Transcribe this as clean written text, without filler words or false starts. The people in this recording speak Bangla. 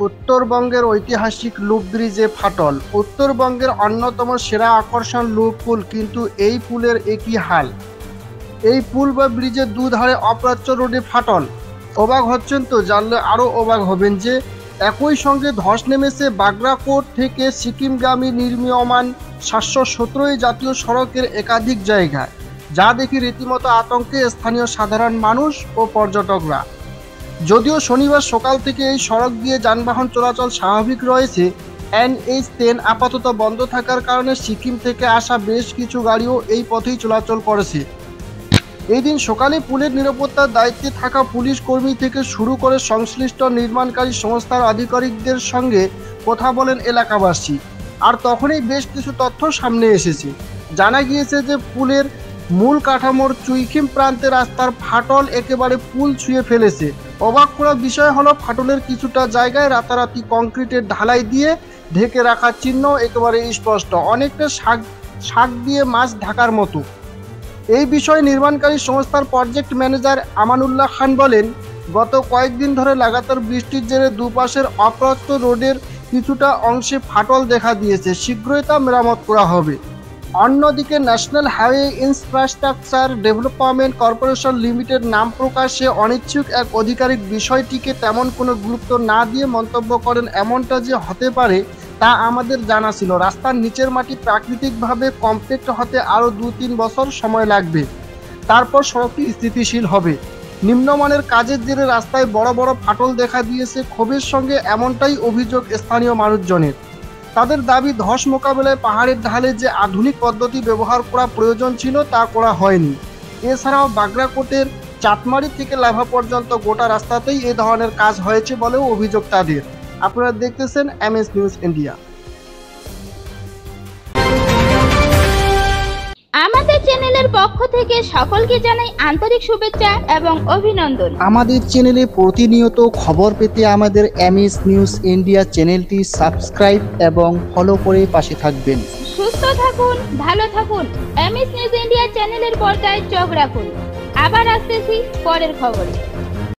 উত্তরবঙ্গের ঐতিহাসিক লুপ ব্রিজে ফাটল। উত্তরবঙ্গের অন্যতম সেরা আকর্ষণ লুপ পুল, কিন্তু এই পুলের একই হাল। এই পুল বা ব্রিজের দুধারে অপ্রাচ্য রোডে ফাটল। অবাক হচ্ছেন তো? জানলে আরও অবাক হবেন যে একই সঙ্গে ধস নেমেছে বাগরাকোট থেকে সিকিমগামী নির্মীয়মান 717 জাতীয় সড়কের একাধিক জায়গায়, যা দেখে রীতিমতো আতঙ্কে স্থানীয় সাধারণ মানুষ ও পর্যটকরা। যদিও শনিবার সকাল থেকে এই সড়ক দিয়ে যানবাহন চলাচল স্বাভাবিক রয়েছে, NH10 আপাতত বন্ধ থাকার কারণে সিকিম থেকে আসা বেশ কিছু গাড়িও এই পথেই চলাচল করেছে। এই দিন সকালে পুলের নিরাপত্তার দায়িত্বে থাকা পুলিশ কর্মী থেকে শুরু করে সংশ্লিষ্ট নির্মাণকারী সংস্থার আধিকারিকদের সঙ্গে কথা বলেন এলাকাবাসী। আর তখনই বেশ কিছু তথ্য সামনে এসেছে। জানা গিয়েছে যে পুলের মূল কাঠামোর চুইখিম প্রান্তে রাস্তার ফাটল একেবারে পুল ছুঁয়ে ফেলেছে। অবাক করা বিষয় হলো, ফাটলের কিছুটা জায়গায় রাতারাতি কংক্রিটের ঢালাই দিয়ে ঢেকে রাখার চিহ্ন একেবারে স্পষ্ট, অনেকটা শাক দিয়ে মাছ ঢাকার মতো। এই বিষয়ে নির্মাণকারী সংস্থার প্রজেক্ট ম্যানেজার আমানুল্লাহ খান বলেন, গত কয়েকদিন ধরে লাগাতার বৃষ্টির জেরে দুপাশের অপ্রাপ্ত রোডের কিছুটা অংশে ফাটল দেখা দিয়েছে, শীঘ্রই তা মেরামত করা হবে। অন্যদিকে national highway infrastructure development corporation limited নাম প্রকাশে অনিচ্ছুক এক আধিকারিক বিষয়টিকে তেমন কোনো গুরুত্ব না দিয়ে মন্তব্য করেন, এমনটা যে হতে পারে তা আমাদের জানা ছিল। রাস্তার নিচের মাটি প্রাকৃতিকভাবে কমপ্যাক্ট হতে আরও 2-3 বছর সময় লাগবে, তারপর সড়কটি স্থিতিশীল হবে। নিম্নমানের কাজের জেরে রাস্তায় বড় বড় ফাটল দেখা দিয়েছে। ক্ষোভের সঙ্গে এমনটাই অভিযোগ স্থানীয় মানুষজনের। তাদের দাবি, ধস মোকাবেলায় পাহাড়ের ঢালে যে আধুনিক পদ্ধতি ব্যবহার করা প্রয়োজন ছিল তা করা হয়নি। এছাড়াও বাগরাকোটের চাটমারি থেকে লাভা পর্যন্ত গোটা রাস্তাতেই এ ধরনের কাজ হয়েছে বলেও অভিযোগ তাদের। আপনারা দেখতেছেন MS নিউজ ইন্ডিয়া। আমাদের চ্যানেলের পক্ষ থেকে সকলকে জানাই আন্তরিক শুভেচ্ছা এবং অভিনন্দন। আমাদের চ্যানেলে প্রতিনিয়ত খবর পেতে আমাদের MS নিউজ ইন্ডিয়া চ্যানেলটি সাবস্ক্রাইব এবং ফলো করে পাশে থাকবেন। সুস্থ থাকুন, ভালো থাকুন। MS নিউজ ইন্ডিয়া চ্যানেলের পর্দায় চোখ রাখুন। আবার আসতেছি পরের খবরে।